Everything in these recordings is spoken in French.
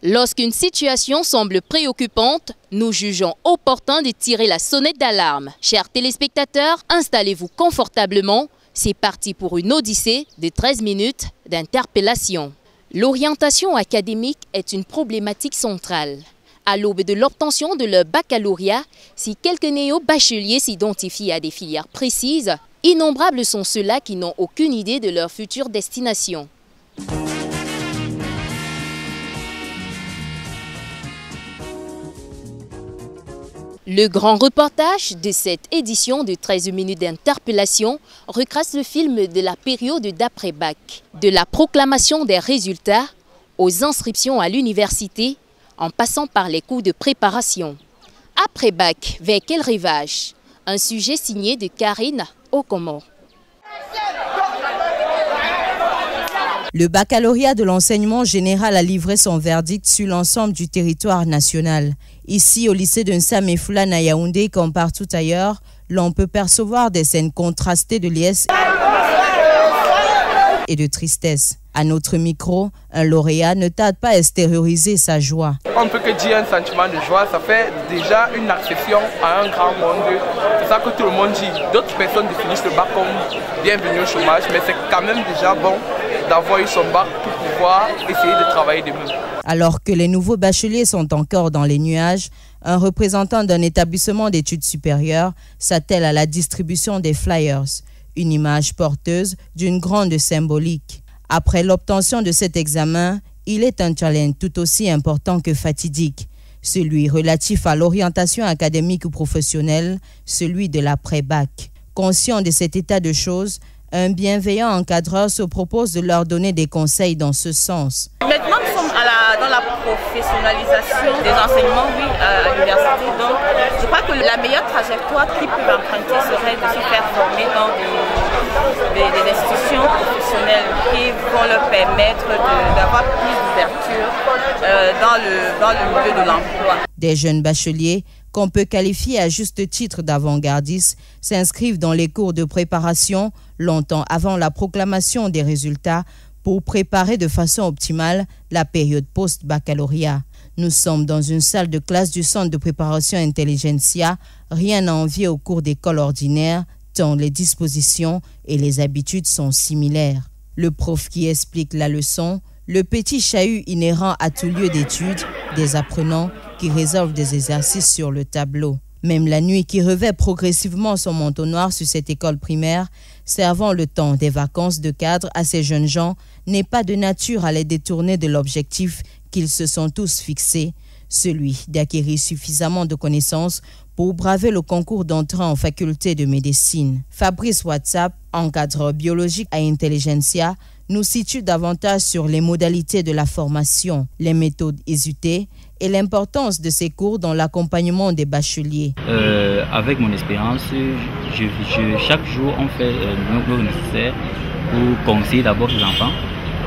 Lorsqu'une situation semble préoccupante, nous jugeons opportun de tirer la sonnette d'alarme. Chers téléspectateurs, installez-vous confortablement. C'est parti pour une odyssée de 13 minutes d'interpellation. L'orientation académique est une problématique centrale. À l'aube de l'obtention de leur baccalauréat, si quelques néo-bacheliers s'identifient à des filières précises, innombrables sont ceux-là qui n'ont aucune idée de leur future destination. Le grand reportage de cette édition de 13 minutes d'interpellation retrace le film de la période d'après-bac, de la proclamation des résultats aux inscriptions à l'université, en passant par les cours de préparation. Après-bac, vers quel rivage? Un sujet signé de Karine Okomo. Le baccalauréat de l'enseignement général a livré son verdict sur l'ensemble du territoire national. Ici, au lycée de Nsaméfoulane à Yaoundé, comme partout ailleurs, l'on peut percevoir des scènes contrastées de liesse et de tristesse. À notre micro, un lauréat ne tarde pas à extérioriser sa joie. On ne peut que dire un sentiment de joie, ça fait déjà une accession à un grand monde. C'est ça que tout le monde dit. D'autres personnes définissent le bac comme bienvenue au chômage, mais c'est quand même déjà bon d'avoir eu son bac pour pouvoir essayer de travailler demain. Alors que les nouveaux bacheliers sont encore dans les nuages, un représentant d'un établissement d'études supérieures s'attelle à la distribution des flyers, une image porteuse d'une grande symbolique. Après l'obtention de cet examen, il est un challenge tout aussi important que fatidique, celui relatif à l'orientation académique ou professionnelle, celui de l'après-bac. Conscient de cet état de choses, un bienveillant encadreur se propose de leur donner des conseils dans ce sens. Maintenant, nous sommes dans la professionnalisation des enseignements, oui, à l'université. Donc, je crois que la meilleure trajectoire qu'ils peuvent emprunter serait de se faire former dans des institutions professionnelles qui vont leur permettre d'avoir plus d'ouverture dans le milieu de l'emploi. Des jeunes bacheliers, qu'on peut qualifier à juste titre d'avant-gardistes, s'inscrivent dans les cours de préparation longtemps avant la proclamation des résultats pour préparer de façon optimale la période post-baccalauréat. Nous sommes dans une salle de classe du centre de préparation Intelligentsia, rien à envier au cours d'école ordinaire, tant les dispositions et les habitudes sont similaires. Le prof qui explique la leçon, le petit chahut inhérent à tout lieu d'études, des apprenants qui résolvent des exercices sur le tableau. Même la nuit qui revêt progressivement son manteau noir sur cette école primaire, servant le temps des vacances de cadre à ces jeunes gens, n'est pas de nature à les détourner de l'objectif qu'ils se sont tous fixés, celui d'acquérir suffisamment de connaissances pour braver le concours d'entrée en faculté de médecine. Fabrice WhatsApp, encadreur biologique à Intelligentsia, nous situe davantage sur les modalités de la formation, les méthodes usitées et l'importance de ces cours dans l'accompagnement des bacheliers. Avec mon expérience, chaque jour on fait le nécessaire pour conseiller d'abord les enfants,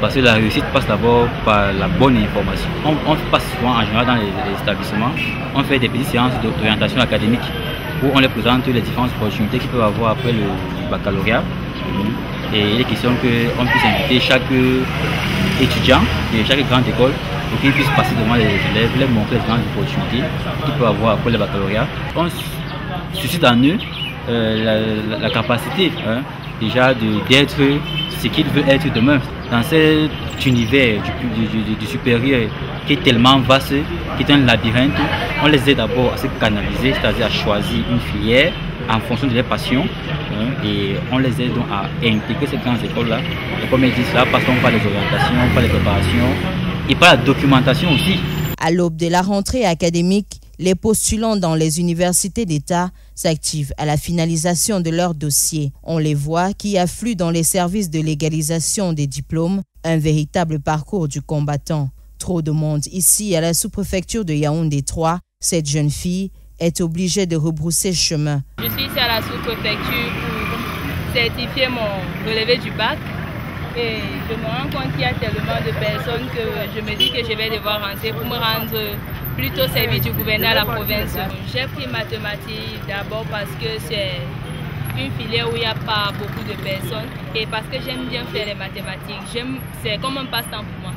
parce que la réussite passe d'abord par la bonne information. On passe souvent en général dans les établissements, on fait des petites séances d'orientation académique où on les présente les différentes opportunités qu'ils peuvent avoir après le baccalauréat. Et il est question qu'on puisse inviter chaque étudiant de chaque grande école pour qu'ils puissent passer devant les élèves, les montrer les grandes opportunités qu'ils peuvent avoir après le baccalauréat. On suscite en eux la capacité déjà d'être ce qu'ils veulent être demain. Dans cet univers du supérieur qui est tellement vaste, qui est un labyrinthe, on les aide d'abord à se canaliser, c'est-à-dire à choisir une filière en fonction de leurs passions, et on les aide donc à intégrer ces grandes écoles-là. Et comme ils disent, là passons par les orientations, par les préparations et par la documentation aussi. À l'aube de la rentrée académique, les postulants dans les universités d'État s'activent à la finalisation de leurs dossiers. On les voit qui affluent dans les services de légalisation des diplômes, un véritable parcours du combattant. Trop de monde ici à la sous-préfecture de Yaoundé 3, cette jeune fille est obligée de rebrousser chemin. Je suis ici à la sous-préfecture pour certifier mon relevé du bac et je me rends compte qu'il y a tellement de personnes que je me dis que je vais devoir rentrer pour me rendre plutôt service du gouverneur à la province. J'ai pris mathématiques d'abord parce que c'est une filière où il n'y a pas beaucoup de personnes et parce que j'aime bien faire les mathématiques. C'est comme un passe-temps pour moi.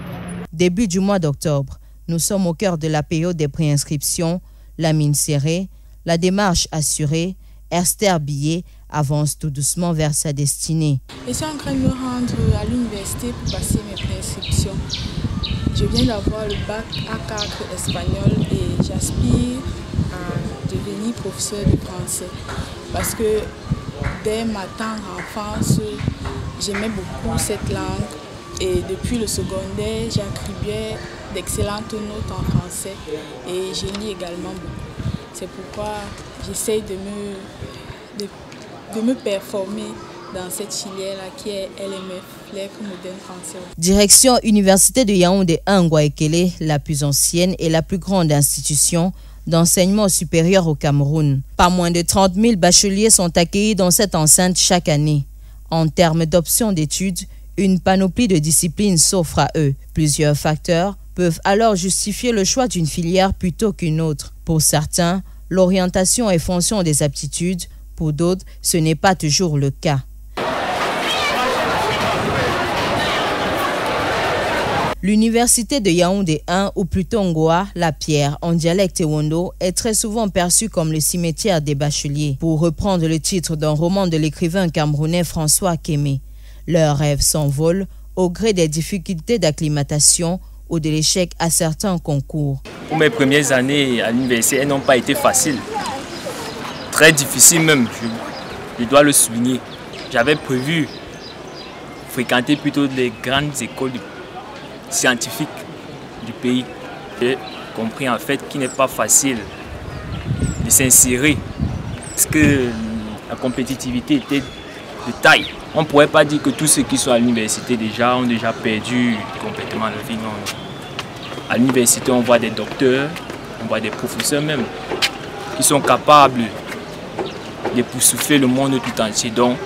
Début du mois d'octobre, Nous sommes au cœur de la période des préinscriptions, la mine serrée, la démarche assurée. Esther Billet avance tout doucement vers sa destinée. Je suis en train de me rendre à l'université pour passer mes préinscriptions. Je viens d'avoir le bac A4 espagnol et j'aspire à devenir professeur de français. Parce que dès ma tendre enfance, j'aimais beaucoup cette langue. Et depuis le secondaire, j'attribuais d'excellentes notes en français et je lis également beaucoup. C'est pourquoi j'essaye de me performer dans cette filière-là qui est LMF, lettres modernes françaises. Direction Université de Yaoundé Ngwa-Ekele, la plus ancienne et la plus grande institution d'enseignement supérieur au Cameroun. Pas moins de 30 000 bacheliers sont accueillis dans cette enceinte chaque année. En termes d'options d'études, une panoplie de disciplines s'offre à eux. Plusieurs facteurs peuvent alors justifier le choix d'une filière plutôt qu'une autre. Pour certains, l'orientation est fonction des aptitudes. Pour d'autres, ce n'est pas toujours le cas. L'université de Yaoundé 1, ou plutôt Ngoa, la pierre, en dialecte Ewondo, est très souvent perçue comme le cimetière des bacheliers. Pour reprendre le titre d'un roman de l'écrivain camerounais François Kémé, leurs rêves s'envolent au gré des difficultés d'acclimatation ou de l'échec à certains concours. Pour mes premières années à l'université, elles n'ont pas été faciles. Très difficiles même, je dois le souligner. J'avais prévu fréquenter plutôt les grandes écoles scientifiques du pays. J'ai compris en fait qu'il n'est pas facile de s'insérer parce que la compétitivité était de taille. On ne pourrait pas dire que tous ceux qui sont à l'université déjà ont déjà perdu complètement leur vie. Non. À l'université, on voit des docteurs, on voit des professeurs même qui sont capables d'époustoufler le monde tout entier. Donc,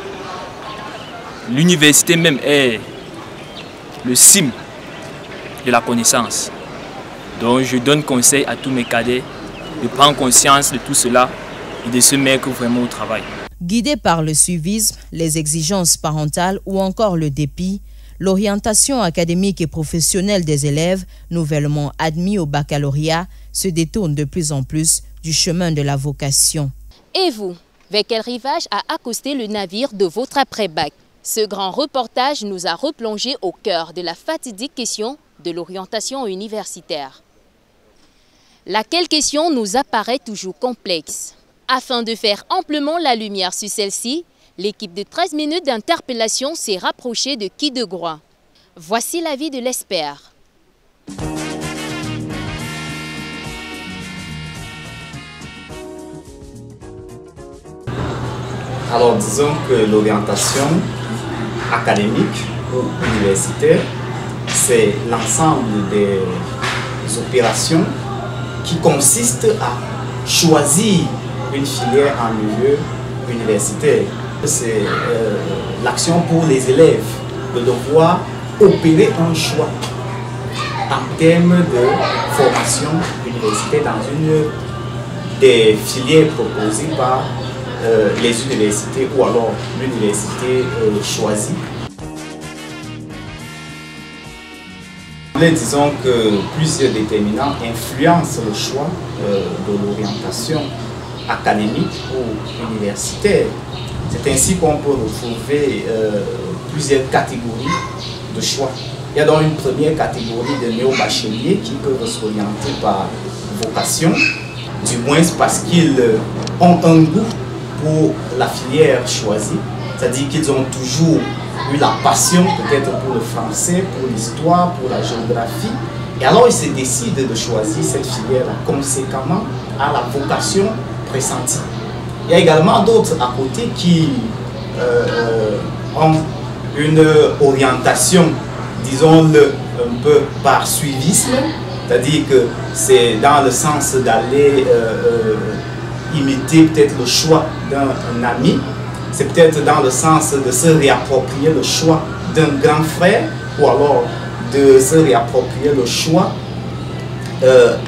l'université même est le cime de la connaissance. Donc, je donne conseil à tous mes cadets de prendre conscience de tout cela et de se mettre vraiment au travail. Guidés par le suivisme, les exigences parentales ou encore le dépit, l'orientation académique et professionnelle des élèves nouvellement admis au baccalauréat se détourne de plus en plus du chemin de la vocation. Et vous, vers quel rivage a accosté le navire de votre après-bac? Ce grand reportage nous a replongé au cœur de la fatidique question de l'orientation universitaire. Laquelle question nous apparaît toujours complexe. Afin de faire amplement la lumière sur celle-ci, l'équipe de 13 minutes d'interpellation s'est rapprochée de Guy Degroy. Voici l'avis de l'expert. Alors disons que l'orientation académique ou universitaire, c'est l'ensemble des opérations qui consistent à choisir une filière en milieu universitaire. C'est l'action pour les élèves de devoir opérer un choix en termes de formation universitaire dans une des filières proposées par les universités ou alors l'université choisie. Disons que plusieurs déterminants influencent le choix de l'orientation académique ou universitaire. C'est ainsi qu'on peut retrouver plusieurs catégories de choix. Il y a donc une première catégorie de néo-bacheliers qui peuvent s'orienter par vocation, du moins parce qu'ils ont un goût pour la filière choisie, c'est-à-dire qu'ils ont toujours eu la passion peut-être pour le français, pour l'histoire, pour la géographie. Et alors ils se décident de choisir cette filière conséquemment à la vocation pressentie. Il y a également d'autres à côté qui ont une orientation, disons-le, un peu par suivisme, c'est-à-dire que c'est dans le sens d'aller imiter peut-être le choix d'un ami, c'est peut-être dans le sens de se réapproprier le choix d'un grand frère ou alors de se réapproprier le choix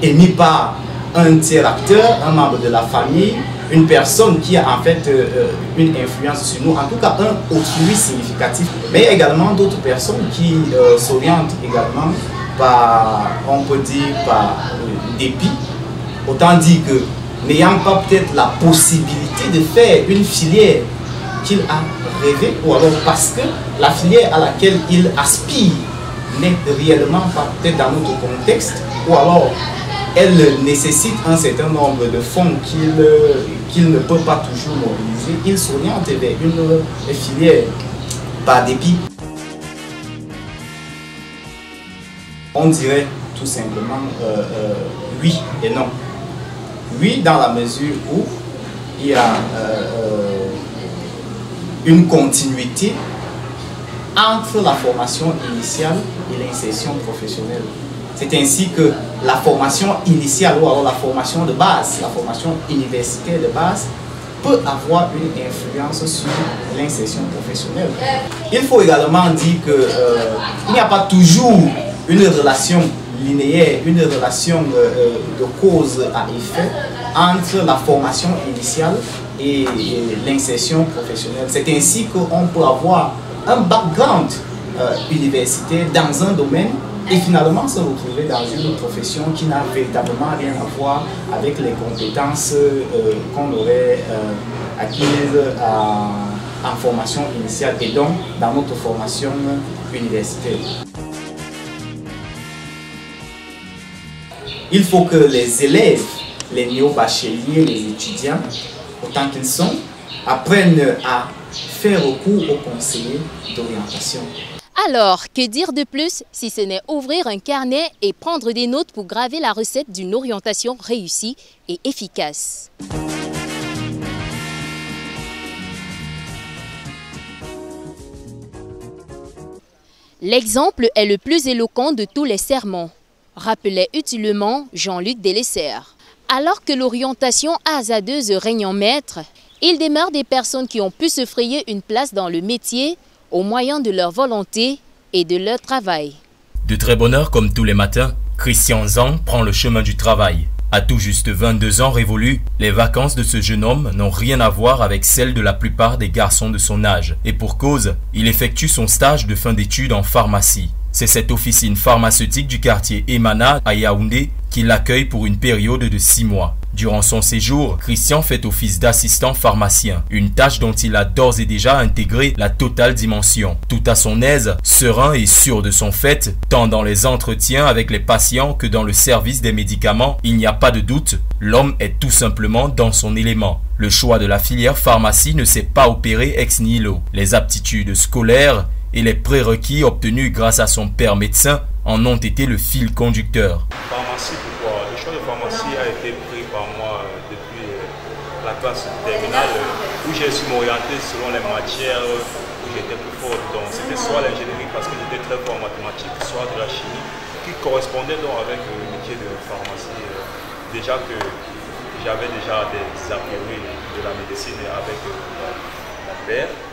émis par un tiers acteur, un membre de la famille, une personne qui a en fait une influence sur nous, en tout cas un autrui significatif. Mais il y a également d'autres personnes qui s'orientent également on peut dire, par dépit. Autant dire que n'ayant pas peut-être la possibilité de faire une filière qu'il a rêvé, ou alors parce que la filière à laquelle il aspire n'est réellement pas peut-être dans notre contexte, ou alors elle nécessite un certain nombre de fonds qu'il ne peut pas toujours mobiliser, il s'oriente vers une filière par dépit. On dirait tout simplement oui et non. Oui, dans la mesure où il y a une continuité entre la formation initiale et l'insertion professionnelle. C'est ainsi que la formation initiale ou alors la formation de base, la formation universitaire de base, peut avoir une influence sur l'insertion professionnelle. Il faut également dire qu'il n'y a pas toujours une relation linéaire, une relation de cause à effet entre la formation initiale et l'insertion professionnelle. C'est ainsi qu'on peut avoir un background universitaire dans un domaine et finalement se retrouver dans une profession qui n'a véritablement rien à voir avec les compétences qu'on aurait acquises en formation initiale et donc dans notre formation universitaire. Il faut que les élèves, les néo-bacheliers, les étudiants, autant qu'ils sont, apprennent à faire recours aux conseillers d'orientation. Alors, que dire de plus si ce n'est ouvrir un carnet et prendre des notes pour graver la recette d'une orientation réussie et efficace. L'exemple est le plus éloquent de tous les sermons, rappelait utilement Jean-Luc Delessert. Alors que l'orientation hasardeuse règne en maître, il demeure des personnes qui ont pu se frayer une place dans le métier au moyen de leur volonté et de leur travail. De très bonne heure comme tous les matins, Christian Zhang prend le chemin du travail. À tout juste 22 ans révolus, les vacances de ce jeune homme n'ont rien à voir avec celles de la plupart des garçons de son âge. Et pour cause, il effectue son stage de fin d'études en pharmacie. C'est cette officine pharmaceutique du quartier Emana à Yaoundé qui l'accueille pour une période de 6 mois. Durant son séjour, Christian fait office d'assistant pharmacien, une tâche dont il a d'ores et déjà intégré la totale dimension. Tout à son aise, serein et sûr de son fait, tant dans les entretiens avec les patients que dans le service des médicaments, il n'y a pas de doute, l'homme est tout simplement dans son élément. Le choix de la filière pharmacie ne s'est pas opéré ex nihilo. Les aptitudes scolaires et les prérequis obtenus grâce à son père médecin en ont été le fil conducteur. Pharmacie, pourquoi? Le choix de pharmacie a été pris par moi depuis la classe terminale où j'ai su m'orienter selon les matières où j'étais plus fort. Donc c'était soit l'ingénierie parce que j'étais très fort en mathématiques, soit de la chimie qui correspondait donc avec le métier de pharmacie. Déjà que j'avais déjà des a priori de la médecine avec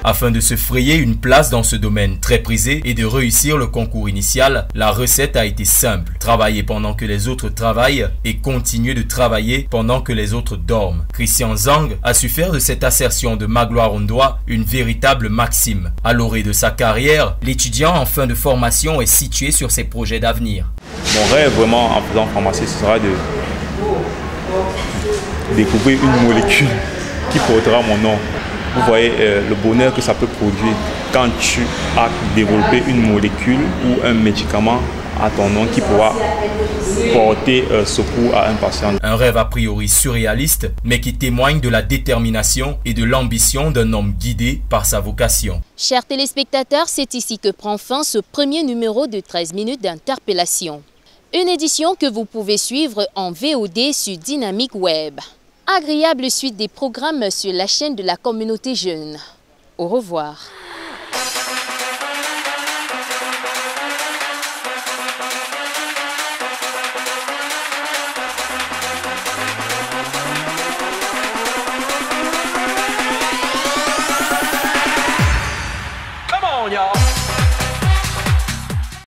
Afin de se frayer une place dans ce domaine très prisé et de réussir le concours initial, la recette a été simple. Travailler pendant que les autres travaillent et continuer de travailler pendant que les autres dorment. Christian Zhang a su faire de cette assertion de Magloire Ondoa une véritable maxime. À l'orée de sa carrière, l'étudiant en fin de formation est situé sur ses projets d'avenir. Mon rêve vraiment en faisant pharmacie, ce sera de découvrir une molécule qui portera mon nom. Vous voyez le bonheur que ça peut produire quand tu as développé une molécule ou un médicament à ton nom qui pourra porter secours à un patient. Un rêve a priori surréaliste, mais qui témoigne de la détermination et de l'ambition d'un homme guidé par sa vocation. Chers téléspectateurs, c'est ici que prend fin ce premier numéro de 13 minutes d'interpellation. Une édition que vous pouvez suivre en VOD sur Dynamique Web. Agréable suite des programmes sur la chaîne de la communauté jeune. Au revoir.